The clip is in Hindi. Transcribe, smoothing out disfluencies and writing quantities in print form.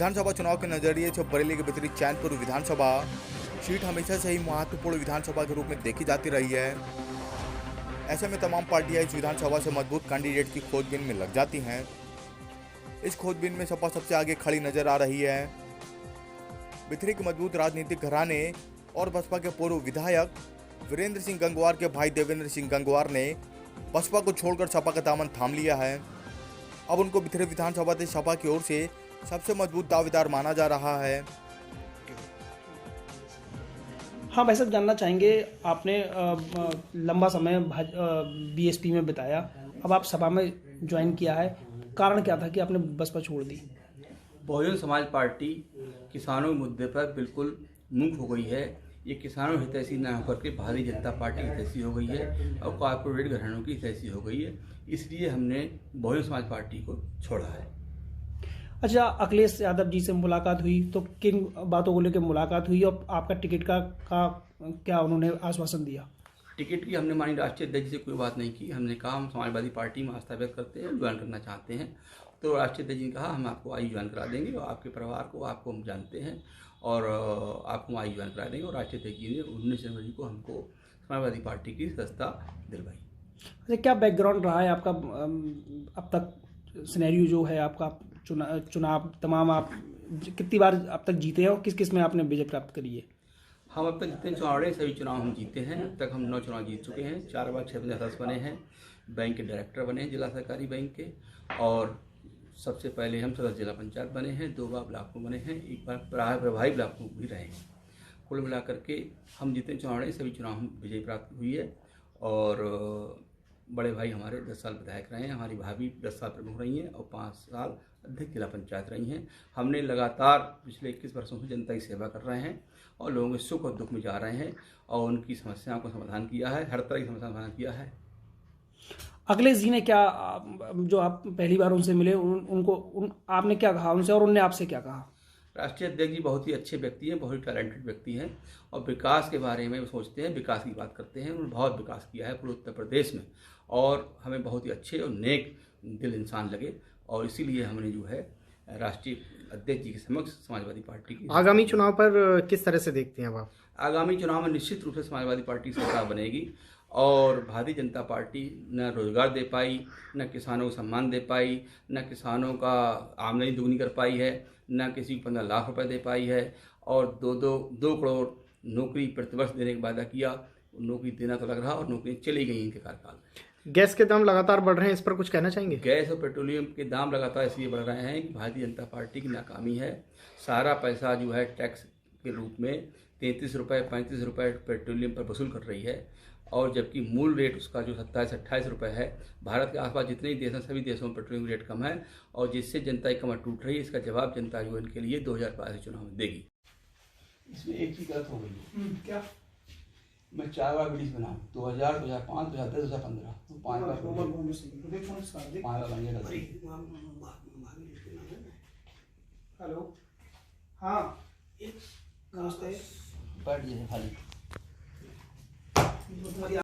विधानसभा चुनाव के नजरिए से बरेली के वितरित चैनपुर विधानसभा सीट हमेशा से ही महत्वपूर्ण विधानसभा के रूप में देखी जाती रही है। ऐसे में तमाम पार्टियां इस विधानसभा से मजबूत कैंडिडेट की खोजबीन में लग जाती हैं। इस खोजबीन में सपा सबसे आगे खड़ी नजर आ रही है। बिथरी के मजबूत राजनीतिक घराने और बसपा के पूर्व विधायक वीरेंद्र सिंह गंगवार के भाई देवेंद्र सिंह गंगवार ने बसपा को छोड़कर सपा का दामन थाम लिया है। अब उनको बिथरी विधानसभा से सपा की ओर से सबसे मजबूत दावेदार माना जा रहा है। हाँ भाई साहब, जानना चाहेंगे, आपने लंबा समय बीएसपी में बिताया, अब आप सपा में ज्वाइन किया है, कारण क्या था कि आपने बसपा छोड़ दी? बहुजन समाज पार्टी किसानों के मुद्दे पर बिल्कुल मूक हो गई है। ये किसानों हितैषी न होकर के भारतीय जनता पार्टी हितैषी हो गई है और कॉर्पोरेट घरानों की हितैषी हो गई है। इसलिए हमने बहुजन समाज पार्टी को छोड़ा है। अच्छा, अखिलेश यादव जी से मुलाकात हुई तो किन बातों को लेकर मुलाकात हुई और आपका टिकट का क्या उन्होंने आश्वासन दिया? टिकट की हमने माननीय राष्ट्रीय अध्यक्ष से कोई बात नहीं की। हमने कहा हम समाजवादी पार्टी में आस्था व्यक्त करते हैं, ज्वाइन करना चाहते हैं। तो राष्ट्रीय अध्यक्ष जी ने कहा हम आपको आई ज्वाइन करा देंगे और आपके परिवार को आपको हम जानते हैं और आपको आई ज्वाइन करा देंगे। और राष्ट्रीय अध्यक्ष जी ने 19 जनवरी को हमको समाजवादी पार्टी की सदस्यता दिलवाई। अच्छा, क्या बैकग्राउंड रहा है आपका अब तक? सिनेरियो जो है आपका चुनाव तमाम, आप कितनी बार अब तक जीते हैं और किस किस में आपने विजय प्राप्त करी है? हम अब तक जितने चुनाव रहे सभी चुनाव हम जीते हैं। अब तक हम 9 चुनाव जीत चुके हैं। 4 बार 6 सदस्य बने हैं, बैंक के डायरेक्टर बने हैं जिला सहकारी बैंक के, और सबसे पहले हम सदस्य जिला पंचायत बने हैं, 2 बार ब्लॉक में बने हैं, 1 बार प्रभारी ब्लॉक में भी रहे हैं। कुल मिलाकर के हम जितने चुनाव रहे सभी चुनाव हम विजय प्राप्त हुई है। और बड़े भाई हमारे 10 साल विधायक रहे हैं, हमारी भाभी 10 साल प्रमुख रही हैं और 5 साल अध्यक्ष जिला पंचायत रही हैं। हमने लगातार पिछले 21 वर्षों से जनता की सेवा कर रहे हैं और लोगों के सुख और दुख में जा रहे हैं और उनकी समस्याओं का समाधान किया है, हर तरह की समस्या का समाधान किया है। अखिलेश जी ने क्या, जो आप पहली बार उनसे मिले, आपने क्या कहा उनसे और उनने आपसे क्या कहा? राष्ट्रीय अध्यक्ष जी बहुत ही अच्छे व्यक्ति हैं, बहुत ही टैलेंटेड व्यक्ति हैं और विकास के बारे में सोचते हैं, विकास की बात करते हैं। उन्होंने बहुत विकास किया है पूरे उत्तर प्रदेश में और हमें बहुत ही अच्छे और नेक दिल इंसान लगे और इसीलिए हमने जो है राष्ट्रीय अध्यक्ष जी के समक्ष समाजवादी पार्टी की। आगामी चुनाव पर किस तरह से देखते हैं आप? आगामी चुनाव में निश्चित रूप से समाजवादी पार्टी सरकार बनेगी और भारतीय जनता पार्टी न रोजगार दे पाई, न किसानों को सम्मान दे पाई, न किसानों का आमदनी दुगनी कर पाई है, न किसी को 15 लाख रुपए दे पाई है और 2 करोड़ नौकरी प्रतिवर्ष देने का वादा किया। नौकरी देना तो लग रहा और नौकरी चली गई इनके कार्यकाल में। गैस के दाम लगातार बढ़ रहे हैं, इस पर कुछ कहना चाहेंगे? गैस और पेट्रोलियम के दाम लगातार इसलिए बढ़ रहे हैं कि भारतीय जनता पार्टी की नाकामी है। सारा पैसा जो है टैक्स के रूप में 33 रुपये 35 रुपये पेट्रोलियम पर वसूल कर रही है और जबकि मूल रेट उसका जो 27-28 रुपये है। भारत के आसपास जितने ही देश हैं सभी देशों में पेट्रोलियम रेट कम है और जिससे जनता की कमर टूट रही है। इसका जवाब जनता जो इनके लिए 2022 चुनाव में देगी। इसमें एक चीज गलत हो गई है। क्या? मैं 4 बार वीडियो बनाऊँ, 2000, 2005, 2010, 2015, 5 बार हेलो, हाँ नमस्ते। बैठ जाइए खाली।